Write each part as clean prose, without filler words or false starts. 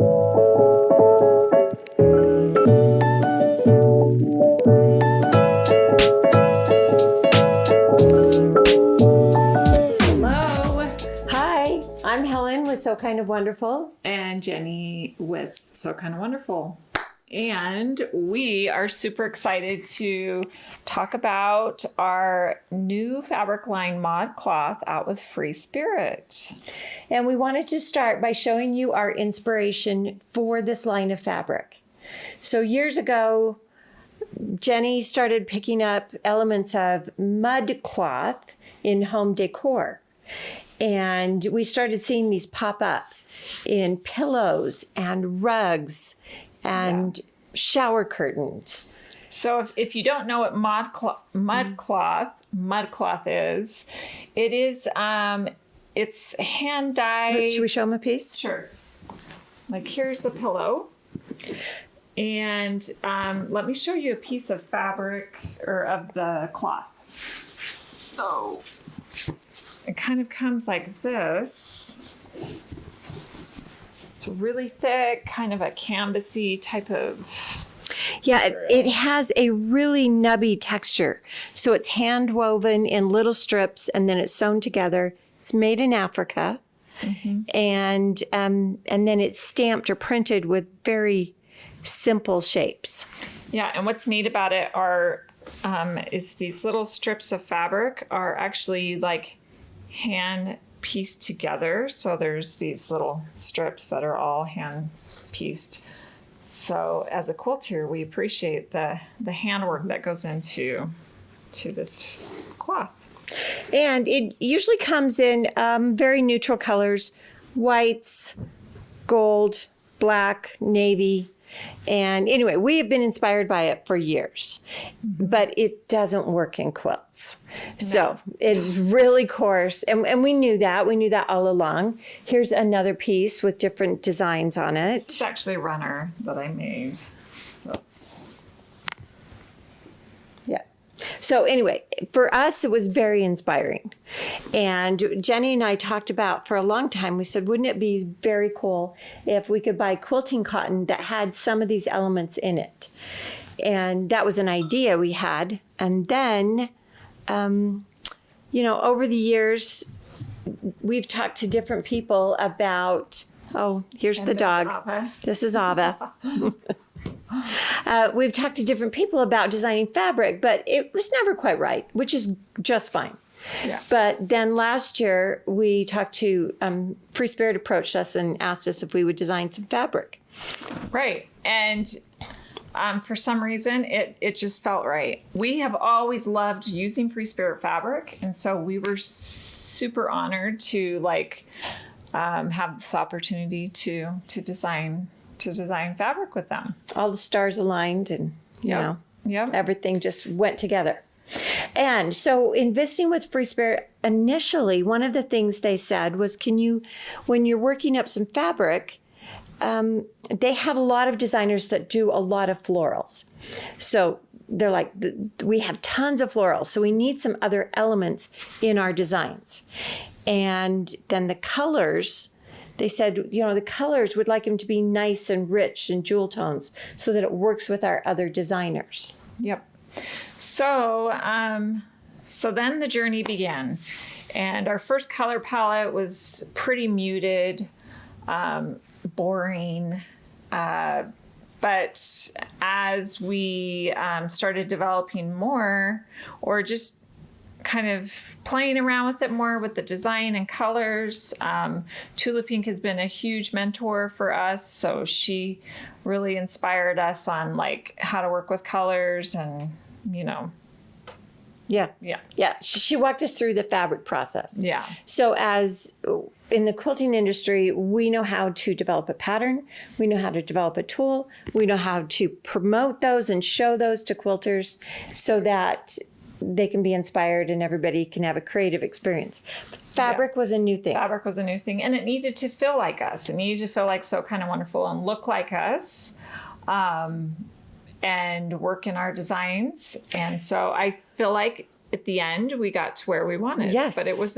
Hello. Hi, I'm Helen with So Kind of Wonderful. And Jenny with So Kind of Wonderful. And we are super excited to talk about our new fabric line ModCloth out with Free Spirit. And we wanted to start by showing you our inspiration for this line of fabric. So years ago, Jenny started picking up elements of ModCloth in home decor. And we started seeing these pop up in pillows and rugs and shower curtains. So if you don't know what ModCloth is, it is it's hand dyed. Should we show them a piece? Sure. Like here's the pillow. And let me show you a piece of fabric or of the cloth. So it kind of comes like this. It's really thick, kind of a canvasy type of. Yeah, it has a really nubby texture. So it's hand woven in little strips and then it's sewn together. It's made in Africa. And then it's stamped or printed with very simple shapes. Yeah, and what's neat about it are is these little strips of fabric are actually like hand pieced together. So there's these little strips that are all hand pieced. So as a quilter, we appreciate the handwork that goes into this cloth. And it usually comes in very neutral colors, whites, gold, black, navy. And anyway, we have been inspired by it for years, but it doesn't work in quilts. No. So it's really coarse. And we knew that. We knew that all along. Here's another piece with different designs on it. It's actually a runner that I made. Yeah. So anyway, for us, it was very inspiring. And Jenny and I talked about for a long time, we said, wouldn't it be very cool if we could buy quilting cotton that had some of these elements in it? And that was an idea we had. And then, over the years, we've talked to different people about, here's the dog. Ava. This is Ava. We've talked to different people about designing fabric, but it was never quite right, which is just fine. Yeah. But then last year we talked to Free Spirit approached us and asked us if we would design some fabric. Right. And for some reason, it just felt right. We have always loved using Free Spirit fabric. And so we were super honored to have this opportunity to design fabric with them. All the stars aligned and, everything just went together. And so in visiting with Free Spirit, initially, one of the things they said was, when you're working up some fabric, they have a lot of designers that do a lot of florals. So they're like, we have tons of florals, so we need some other elements in our designs. And then the colors, they said, the colors would like them to be nice and rich and jewel tones so that it works with our other designers. Yep. So then the journey began. And our first color palette was pretty muted, boring. But as we started developing more, or just kind of playing around with it more with the design and colors. Tula Pink has been a huge mentor for us. So she really inspired us on how to work with colors and, Yeah. Yeah. Yeah. She walked us through the fabric process. Yeah. So as in the quilting industry, we know how to develop a pattern. We know how to develop a tool. We know how to promote those and show those to quilters so that they can be inspired and everybody can have a creative experience. Fabric was a new thing. Fabric was a new thing, and it needed to feel like us. It needed to feel like So Kind of Wonderful and look like us, and work in our designs. And so I feel like at the end, we got to where we wanted. Yes. But it was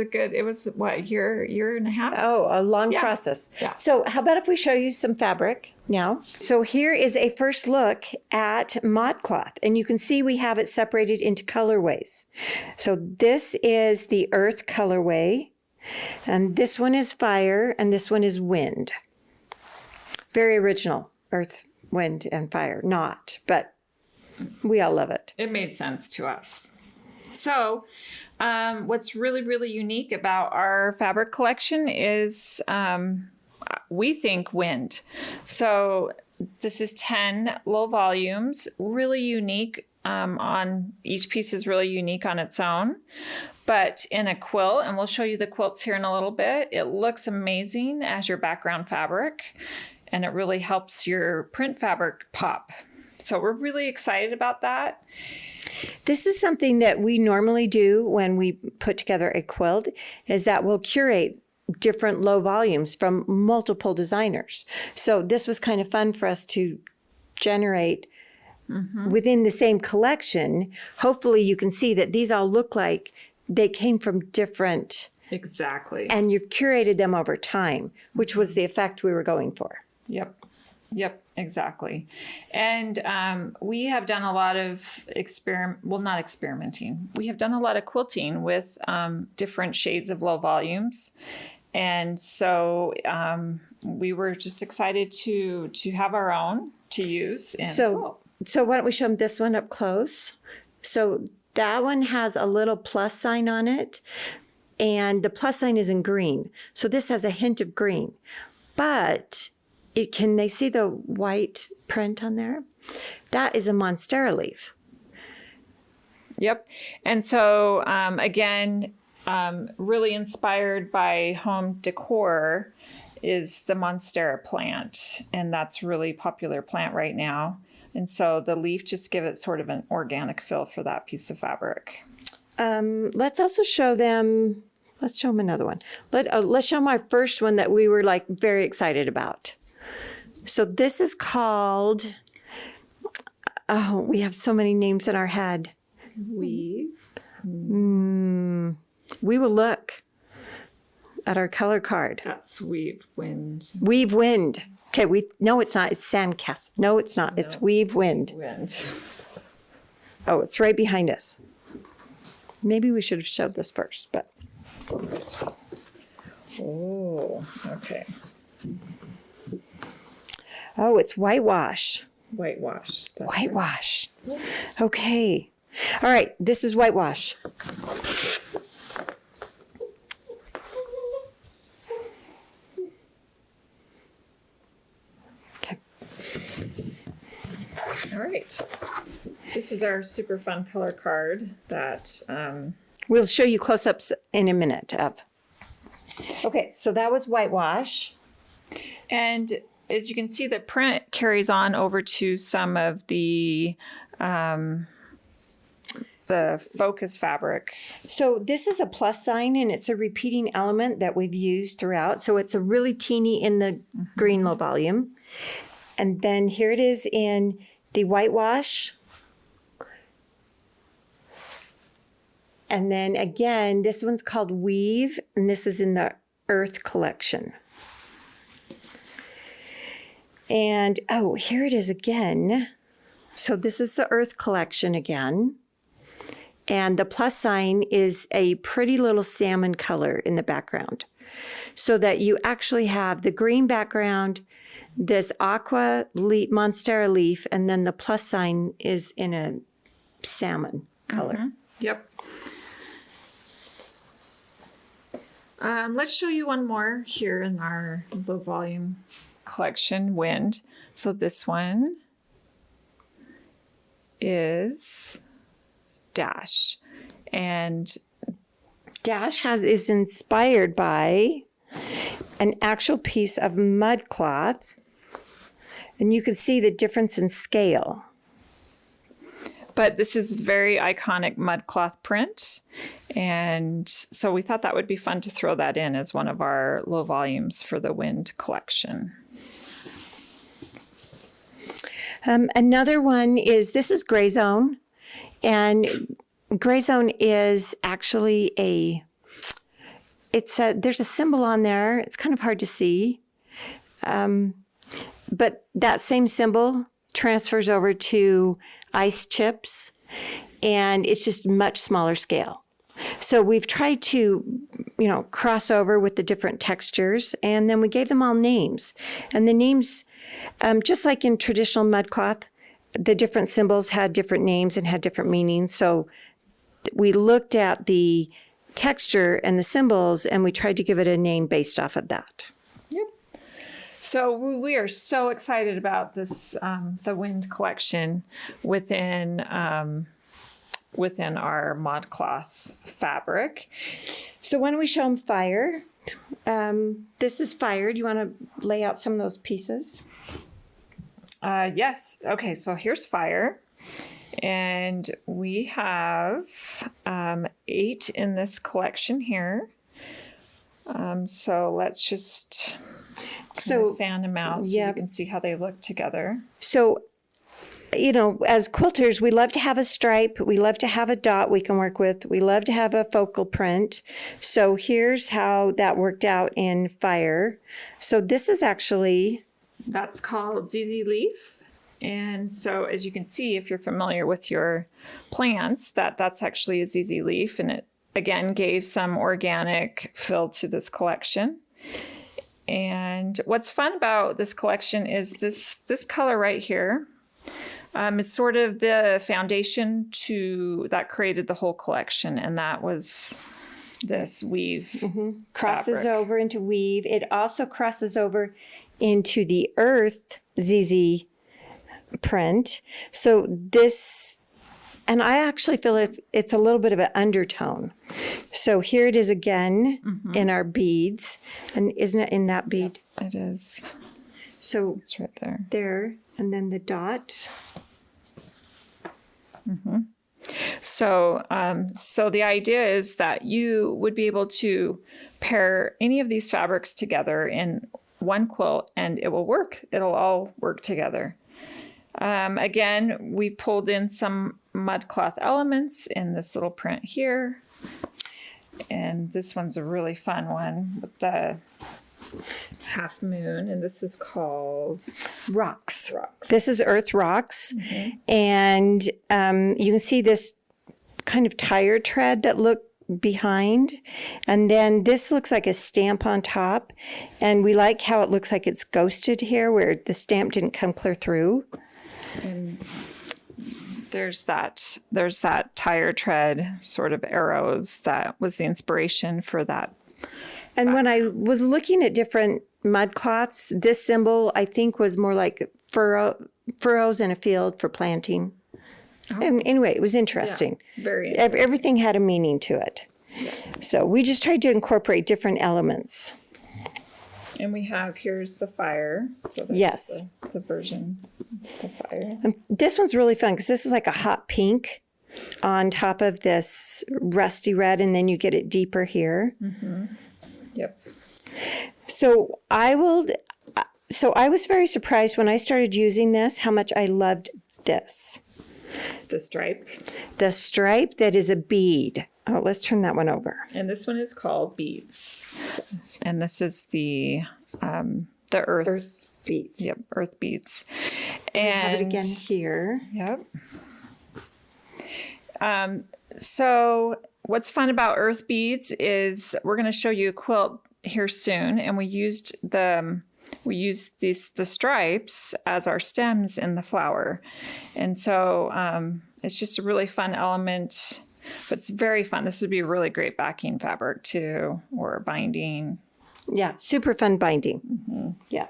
what, year and a half? Oh, a long process. Yeah. So how about if we show you some fabric now? So here is a first look at ModCloth, and you can see we have it separated into colorways. So this is the earth colorway, and this one is fire, and this one is wind. Very original, earth, wind, and fire. Not, but we all love it. It made sense to us. So, what's really, really unique about our fabric collection is we think wind. So, this is 10 low volumes, really unique. On each piece is really unique on its own. But in a quilt, and we'll show you the quilts here in a little bit, it looks amazing as your background fabric, and it really helps your print fabric pop. So, we're really excited about that. This is something that we normally do when we put together a quilt, is that we'll curate different low volumes from multiple designers. So this was kind of fun for us to generate within the same collection. Hopefully you can see that these all look like they came from different. Exactly. And you've curated them over time, which was the effect we were going for. Yep, exactly. And we have done a lot of not experimenting. We have done a lot of quilting with different shades of low volumes. And so we were just excited to have our own to use. And so why don't we show them this one up close? So that one has a little plus sign on it, and the plus sign is in green. So this has a hint of green, but can they see the white print on there? That is a Monstera leaf. Yep. And so, again, really inspired by home decor is the Monstera plant. And that's a really popular plant right now. And so the leaf just give it sort of an organic feel for that piece of fabric. Let's also show them, let's show them another one. Let's show them our first one that we were like very excited about. So this is called, we have so many names in our head. Weave. We will look at our color card. That's Weave Wind. Weave Wind. Okay, no, it's not. It's Sandcastle. No, it's not. It's Weave Wind. Oh, it's right behind us. Maybe we should have showed this first, but. Oh, okay. Oh, it's whitewash. Whitewash. Whitewash. Right. Okay. All right, this is whitewash. Okay. All right. This is our super fun color card that we'll show you close-ups in a minute of. Okay, so that was whitewash. And as you can see, the print carries on over to some of the focus fabric. So this is a plus sign, and it's a repeating element that we've used throughout. So it's a really teeny in the green low volume. And then here it is in the whitewash. And then again, this one's called Weave, and this is in the Earth collection. And, here it is again. So this is the Earth collection again. And the plus sign is a pretty little salmon color in the background. So that you actually have the green background, this aqua Monstera leaf, and then the plus sign is in a salmon color. Mm-hmm. Yep. Let's show you one more here in our low volume collection, Wind. So this one is Dash. And Dash is inspired by an actual piece of mud cloth. And you can see the difference in scale. But this is very iconic mud cloth print. And so we thought that would be fun to throw that in as one of our low volumes for the Wind collection. Another one is, this is Gray Zone. And Gray Zone is actually there's a symbol on there. It's kind of hard to see. But that same symbol transfers over to ice chips, and it's just much smaller scale. So we've tried to, cross over with the different textures, and then we gave them all names. And the names, just like in traditional mud cloth, the different symbols had different names and had different meanings. So we looked at the texture and the symbols, and we tried to give it a name based off of that. Yep. So we are so excited about this, the wind collection within our ModCloth fabric. So why don't we show them fire? This is fire. Do you want to lay out some of those pieces? Yes. Okay, so here's fire. And we have 8 in this collection here. So let's just fan them out so you can see how they look together. So, as quilters, we love to have a stripe. We love to have a dot we can work with. We love to have a focal print. So here's how that worked out in fire. So this is actually... That's called ZZ Leaf. And so as you can see, if you're familiar with your plants, that's actually a ZZ Leaf. And it, again, gave some organic fill to this collection. And what's fun about this collection is this color right here is sort of the foundation that created the whole collection. And that was this weave. Crosses fabric. Over into weave. It also crosses over into the earth ZZ print. So this, and I actually feel it's a little bit of an undertone. So here it is again in our beads. And isn't it in that bead? It is. So it's right there. There, and then the dot. So the idea is that you would be able to pair any of these fabrics together in one quilt, and it will work. It'll all work together. Again, we pulled in some ModCloth elements in this little print here. And this one's a really fun one with the half moon. And this is called Rocks. This is Earth Rocks. And you can see this kind of tire tread that look behind. And then this looks like a stamp on top. And we like how it looks like it's ghosted here where the stamp didn't come clear through. And there's that tire tread sort of arrows that was the inspiration for that. And when I was looking at different mud cloths, this symbol I think was more like furrows in a field for planting. And anyway, it was interesting. Yeah, very interesting. Everything had a meaning to it. Yeah. So we just tried to incorporate different elements. And we have, here's the fire. So that's yes. The version of the fire. And this one's really fun because this is like a hot pink on top of this rusty red, and then you get it deeper here. Yep. So I was very surprised when I started using this, how much I loved this. The stripe. The stripe that is a bead. Oh, let's turn that one over. And this one is called beads. And this is the earth beads. Yep, earth beads. And I have it again here. Yep. So what's fun about earth beads is we're going to show you a quilt here soon, and we used the stripes as our stems in the flower. And so it's just a really fun element, but it's very fun. This would be a really great backing fabric too, or binding. Yeah, super fun binding. Yeah.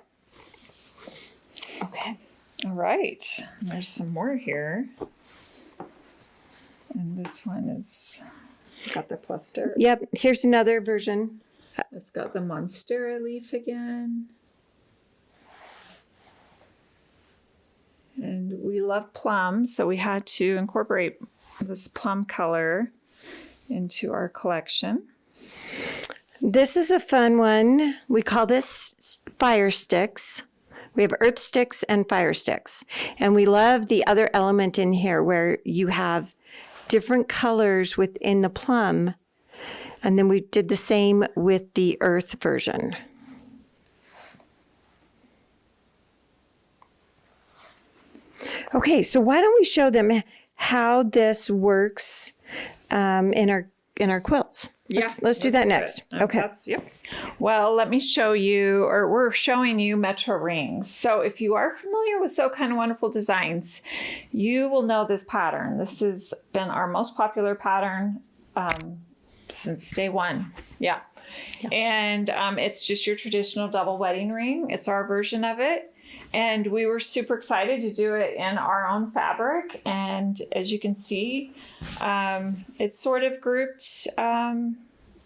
Okay. All right. There's some more here. And this one is got the cluster. Yep. Here's another version. It's got the monstera leaf again. And we love plum, so we had to incorporate this plum color into our collection. This is a fun one. We call this fire sticks. We have earth sticks and fire sticks. And we love the other element in here where you have different colors within the plum. And then we did the same with the earth version. Okay, so why don't we show them how this works in our quilts? Let's do that next. Okay. Yep. Well, let me show you, or we're showing you Metro rings. So if you are familiar with So Kind of Wonderful Designs, you will know this pattern. This has been our most popular pattern since day one. Yeah. And it's just your traditional double wedding ring. It's our version of it. And we were super excited to do it in our own fabric. And as you can see, it's sort of grouped.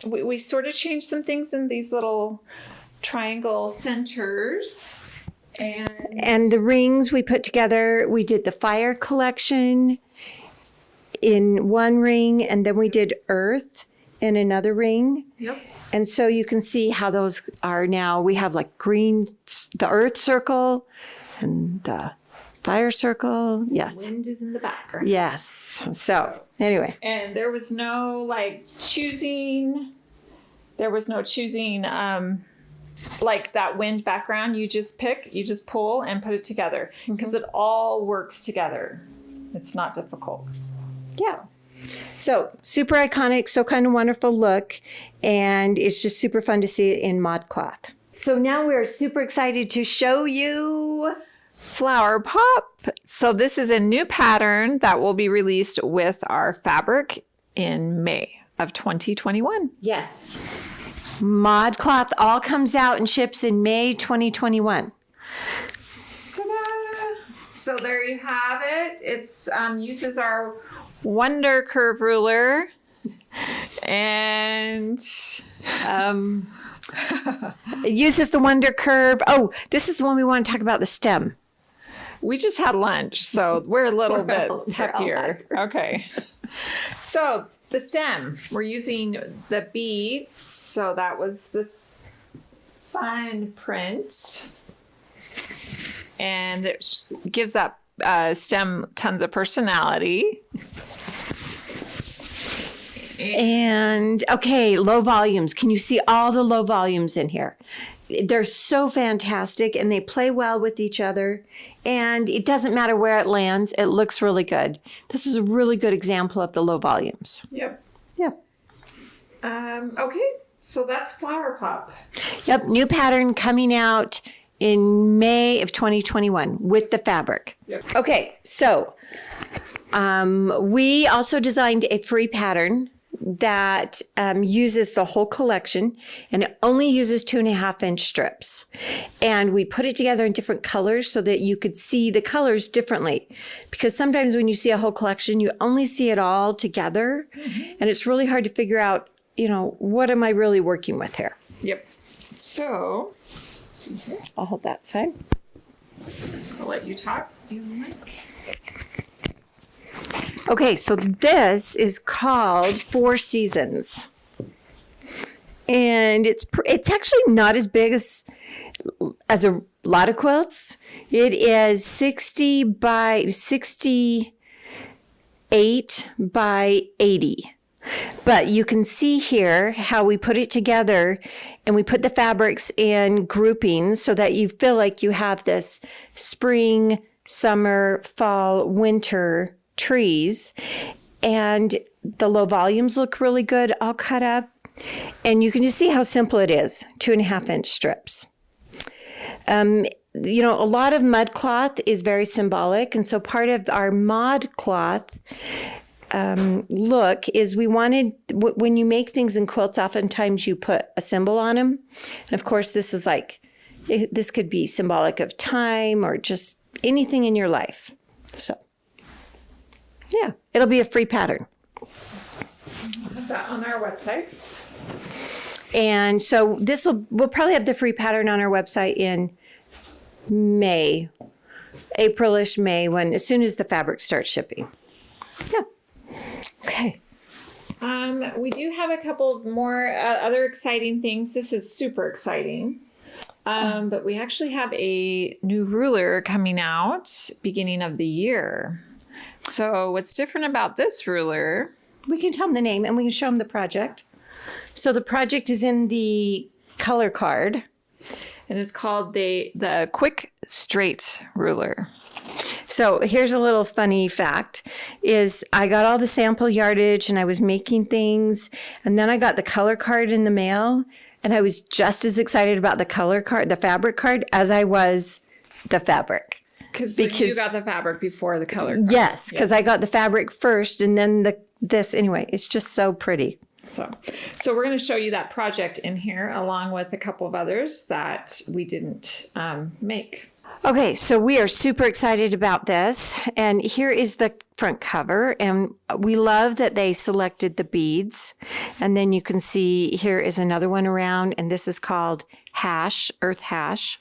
We sort of changed some things in these little triangle centers. And the rings we put together, we did the fire collection in one ring, and then we did earth in another ring. Yep. And so you can see how those are now. We have like green, the earth circle and the fire circle. Yes. The wind is in the background. Yes. So anyway. And there was no choosing like that wind background. You just pick, you just pull and put it together because it all works together. It's not difficult. Yeah. So super iconic, So Kind of Wonderful look, and it's just super fun to see it in ModCloth. So now we're super excited to show you Flower Pop. So this is a new pattern that will be released with our fabric in May of 2021. Yes. ModCloth all comes out and ships in May 2021. Ta-da! So there you have it. It's uses our Wonder Curve ruler and it uses the Wonder Curve. Oh, this is the one we want to talk about, the stem. We just had lunch, so we're a little bit peppier. Okay. So the stem, we're using the beads. So that was this fine print. And it gives that stem tons of personality. And okay, low volumes. Can you see all the low volumes in here? They're so fantastic and they play well with each other. And it doesn't matter where it lands, it looks really good. This is a really good example of the low volumes. Yep. Yep. Okay, so that's Flower Pop. Yep, new pattern coming out in May of 2021 with the fabric. Yep. Okay, so we also designed a free pattern that uses the whole collection, and it only uses 2.5-inch strips. And we put it together in different colors so that you could see the colors differently. Because sometimes when you see a whole collection, you only see it all together, and it's really hard to figure out, what am I really working with here? Yep. So, let's see here. I'll hold that side. I'll let you talk. Okay, so this is called Four Seasons. And it's actually not as big as a lot of quilts. It is 60 by 68 by 80. But you can see here how we put it together, and we put the fabrics in groupings so that you feel like you have this spring, summer, fall, winter trees. And the low volumes look really good, all cut up. And you can just see how simple it is, 2.5-inch strips. A lot of ModCloth is very symbolic. And so part of our ModCloth look is we wanted, when you make things in quilts, oftentimes you put a symbol on them. And of course, this is this could be symbolic of time or just anything in your life. So, yeah, it'll be a free pattern. I'll put that on our website. And so we'll probably have the free pattern on our website in May, April-ish May, as soon as the fabric starts shipping. Yeah. Okay. We do have a couple more other exciting things. This is super exciting. But we actually have a new ruler coming out beginning of the year. So what's different about this ruler? We can tell them the name and we can show them the project. So the project is in the color card. And it's called the Quick Straight Ruler. So here's a little funny fact is I got all the sample yardage and I was making things. And then I got the color card in the mail. And I was just as excited about the color card, the fabric card, as I was the fabric. Because you got the fabric before the color card. Yes, because I got the fabric first and then this. Anyway, it's just so pretty. So we're going to show you that project in here along with a couple of others that we didn't make. Okay, so we are super excited about this. And here is the front cover. And we love that they selected the beads. And then you can see here is another one around. And this is called Hash, Earth Hash.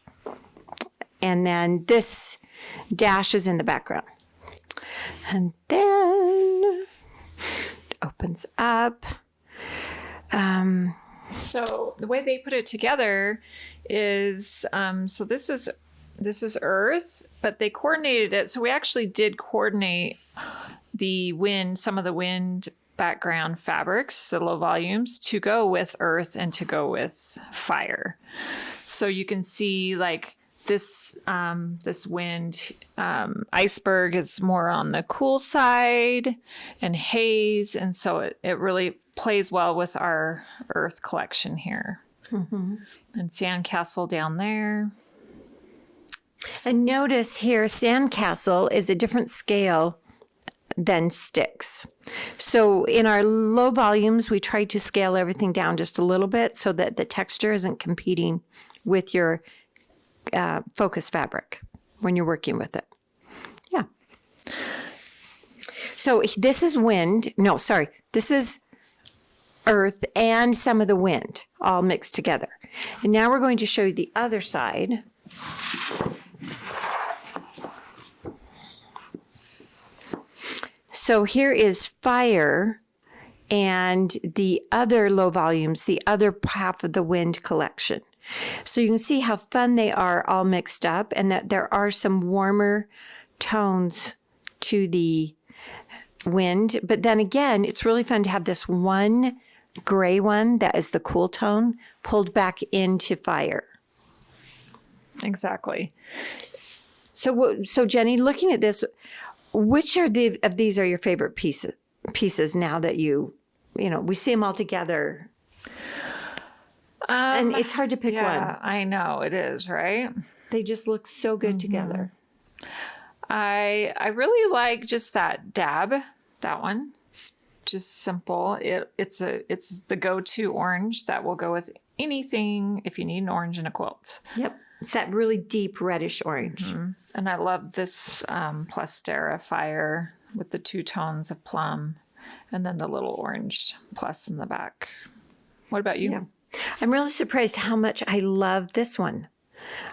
And then this dash is in the background. And then it opens up. So the way they put it together is, so this is Earth, but they coordinated it. So we actually did coordinate some of the wind background fabrics, the low volumes, to go with Earth and to go with fire. So you can see like this wind, iceberg is more on the cool side and haze. And so it really plays well with our Earth collection here. Mm-hmm. And Sandcastle down there. And notice here, Sandcastle is a different scale than Sticks. So in our low volumes, we try to scale everything down just a little bit so that the texture isn't competing with your focus fabric when you're working with it. Yeah. So this is this is Earth and some of the wind all mixed together. And now we're going to show you the other side. So here is fire and the other low volumes, the other half of the wind collection. So you can see how fun they are all mixed up and that there are some warmer tones to the wind. But then again, it's really fun to have this one gray one that is the cool tone pulled back into fire. Exactly. So Jenny, looking at this, which of these are your favorite pieces now that we see them all together? And it's hard to pick one. Yeah, I know it is, right? They just look so good together. I really like just that dab, that one. It's just simple. It's the go-to orange that will go with anything if you need an orange in a quilt. Yep. It's that really deep reddish orange. Mm-hmm. And I love this Plastera Fire with the two tones of plum and then the little orange plus in the back. What about you? Yeah. I'm really surprised how much I love this one.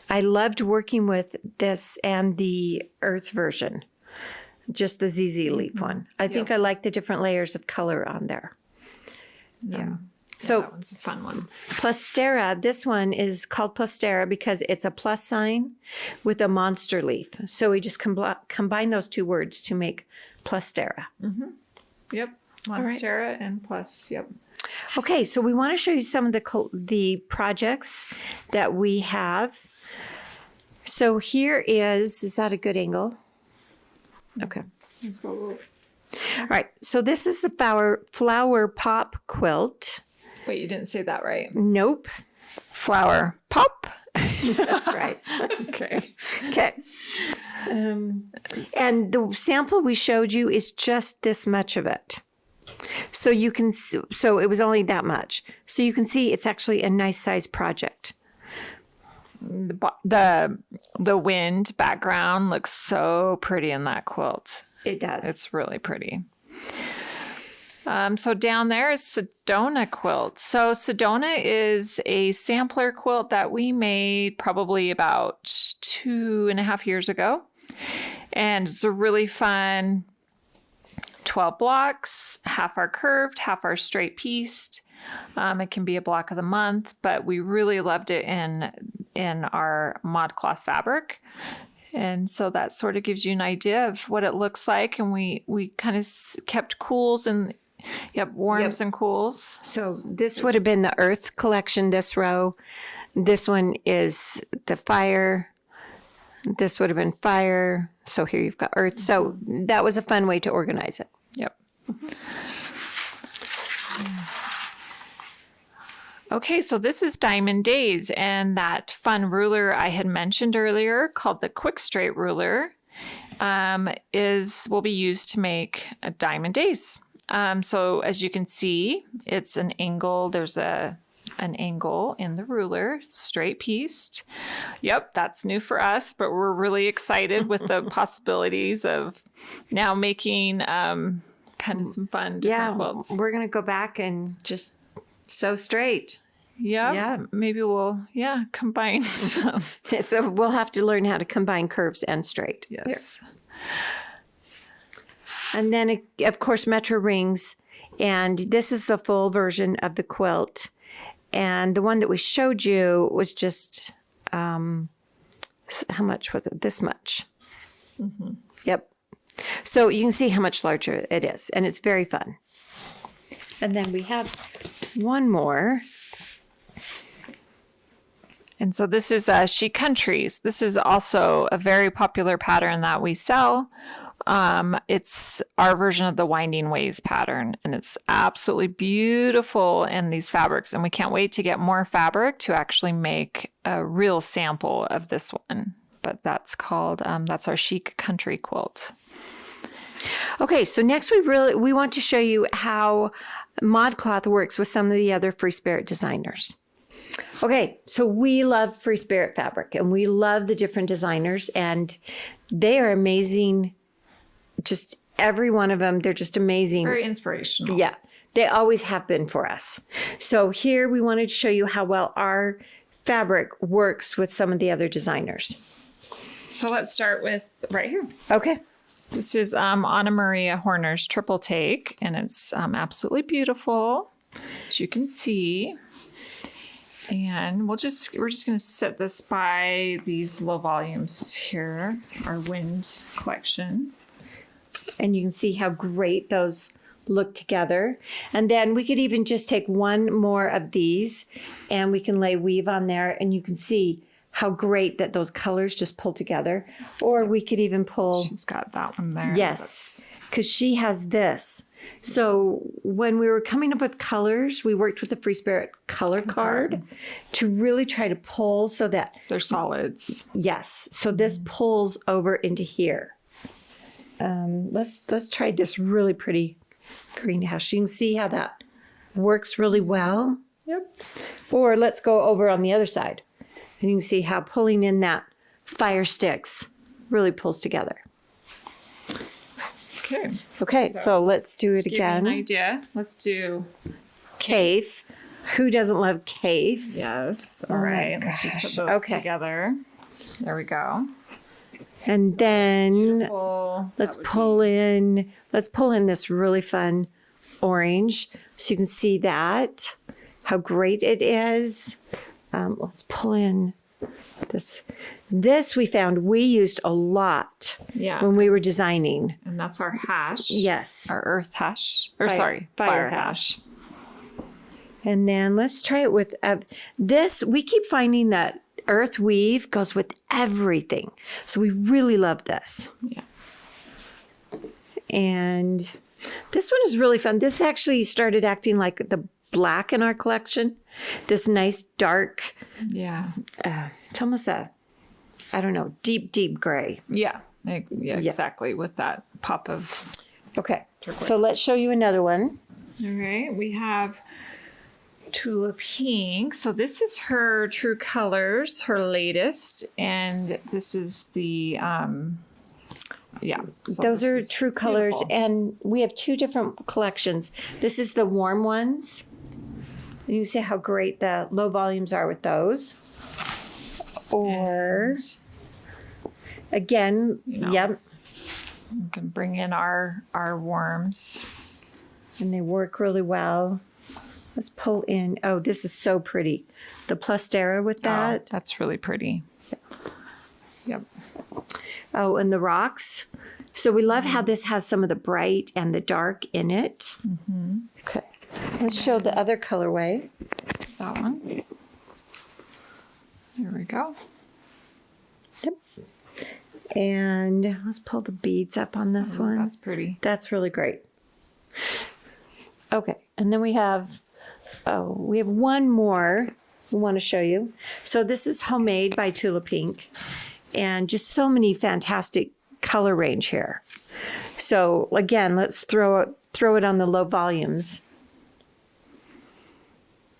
I loved working with this and the Earth version, just the ZZ Leaf one. I think I like the different layers of color on there. Yeah. So that one's a fun one. Plastera, this one is called Plastera because it's a plus sign with a monster leaf. So we just combine those two words to make Plastera. Mm-hmm. Yep. Monstera and plus, yep. Okay, so we want to show you some of the projects that we have. So here is that a good angle? Okay. All right, so this is the flower pop quilt. Wait, you didn't say that right. Nope. Flower pop. That's right. Okay. Okay. And the sample we showed you is just this much of it. So so it was only that much. So you can see it's actually a nice size project. The wind background looks so pretty in that quilt. It does. It's really pretty. So down there is Sedona quilt. So Sedona is a sampler quilt that we made probably about 2.5 years ago. And it's a really fun 12 blocks, half are curved, half are straight pieced. It can be a block of the month, but we really loved it in our ModCloth fabric. And so that sort of gives you an idea of what it looks like. And we kind of kept cools and warms and cools. So this would have been the earth collection, this row. This one is the fire. This would have been fire. So here you've got earth. So that was a fun way to organize it. Yep. Okay, so this is Diamond Days, and that fun ruler I had mentioned earlier called the Quick Straight ruler will be used to make a Diamond Days. So as you can see, it's an angle. There's an angle in the ruler, straight pieced. Yep, that's new for us, but we're really excited with the possibilities of now making kind of some fun different quilts. We're going to go back and just sew straight. Yeah, maybe we'll combine some. So we'll have to learn how to combine curves and straight. Yes. Here. And then, of course, Metro rings. And this is the full version of the quilt. And the one that we showed you was just, how much was it? This much. Mm-hmm. Yep. So you can see how much larger it is. And it's very fun. And then we have one more. And so this is Chic Countries. This is also a very popular pattern that we sell. It's our version of the Winding Ways pattern, and it's absolutely beautiful in these fabrics. And we can't wait to get more fabric to actually make a real sample of this one. But that's called, that's our Chic Country quilt. Okay, so next we want to show you how ModCloth works with some of the other Free Spirit designers. Okay, so we love Free Spirit fabric, and we love the different designers, and they are amazing. Just every one of them, they're just amazing. Very inspirational. Yeah, they always have been for us. So here we wanted to show you how well our fabric works with some of the other designers. So let's start with right here. Okay. This is Anna Maria Horner's Triple Take, and it's absolutely beautiful, as you can see. And we're just going to set this by these low volumes here, our Wind collection. And you can see how great those look together. And then we could even just take one more of these and we can lay weave on there, and you can see how great that those colors just pull together. Or we could even pull. She's got that one there. Yes, because she has this. So when we were coming up with colors, we worked with the Free Spirit color card to really try to pull so that they're solids. Yes. So this pulls over into here. Let's try this really pretty greenhouse. You can see how that works really well. Yep. Or let's go over on the other side. And you can see how pulling in that fire sticks really pulls together. Okay, so let's do it again. Give you an idea. Let's do Cave. Who doesn't love Cave? Yes. All right. Let's just put those together. There we go. And then let's pull in this really fun orange so you can see that, how great it is. Let's pull in this. This we found we used a lot when we were designing. And that's our hash. Yes. Our earth hash. Fire hash. And then let's try it with this. We keep finding that earth weave goes with everything. So we really love this. Yeah. And this one is really fun. This actually started acting like the black in our collection. This nice dark. Yeah. It's almost deep gray. Yeah. Exactly. With that pop of. Okay. Turquoise. So let's show you another one. All right. We have Tulip Pink. So this is her True Colors, her latest, and this is the So those are True Colors, beautiful. And we have two different collections. This is the warm ones. And you see how great the low volumes are with those. Or again, yep. We can bring in our warms. And they work really well. Let's pull in. Oh, this is so pretty. The Plastera with that. Oh, that's really pretty. Yep. Oh, and the rocks. So we love how this has some of the bright and the dark in it. Okay. Let's show the other colorway. That one. There we go. Yep. And let's pull the beads up on this one. That's pretty. That's really great. Okay. And then we have one more we want to show you. So this is Homemade by Tula Pink. And just so many fantastic color range here. So again, let's throw it on the low volumes.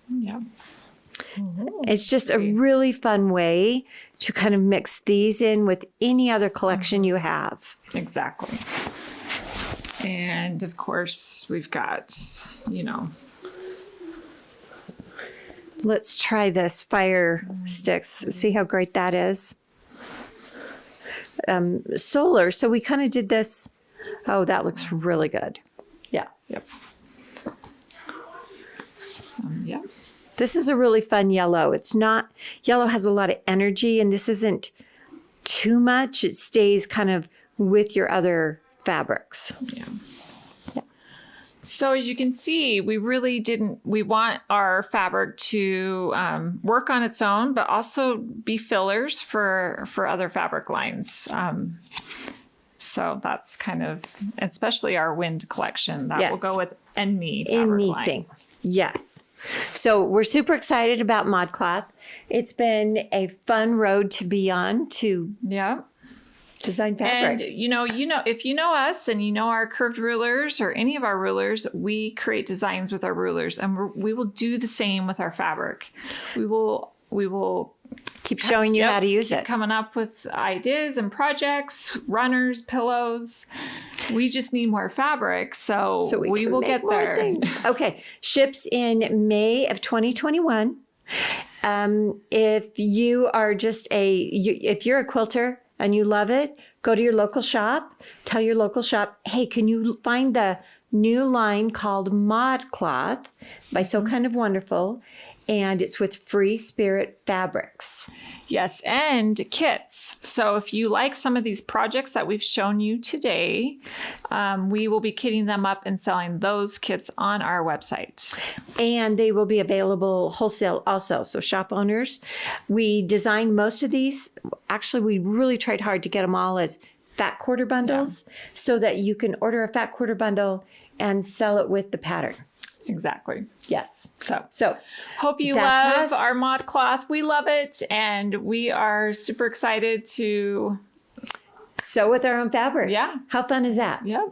Yeah. It's just a really fun way to kind of mix these in with any other collection you have. Exactly. And of course, we've got, Let's try this fire sticks. See how great that is. Solar. So we kind of did this. Oh, that looks really good. Yeah. Yep. Yeah. This is a really fun yellow. Yellow has a lot of energy, and this isn't too much. It stays kind of with your other fabrics. Yeah. So as you can see, we want our fabric to work on its own, but also be fillers for other fabric lines. So that's kind of, especially our wind collection, that will go with any fabric line. Yes. So we're super excited about ModCloth. It's been a fun road to be on to design fabric. And if you know us and you know our curved rulers or any of our rulers, we create designs with our rulers, and we will do the same with our fabric. We will keep showing you how to use it. Coming up with ideas and projects, runners, pillows. We just need more fabric, so we will get there. Okay, ships in May of 2021. If you are just if you're a quilter and you love it, go to your local shop. Tell your local shop, hey, can you find the new line called ModCloth by So Kind of Wonderful? And it's with Free Spirit Fabrics. Yes, and kits. So if you like some of these projects that we've shown you today, we will be kitting them up and selling those kits on our website. And they will be available wholesale also. So shop owners, we designed most of these. Actually, we really tried hard to get them all as fat quarter bundles so that you can order a fat quarter bundle and sell it with the pattern. Exactly. Yes. So hope you love our ModCloth. We love it, and we are super excited to sew with our own fabric. Yeah. How fun is that? Yep.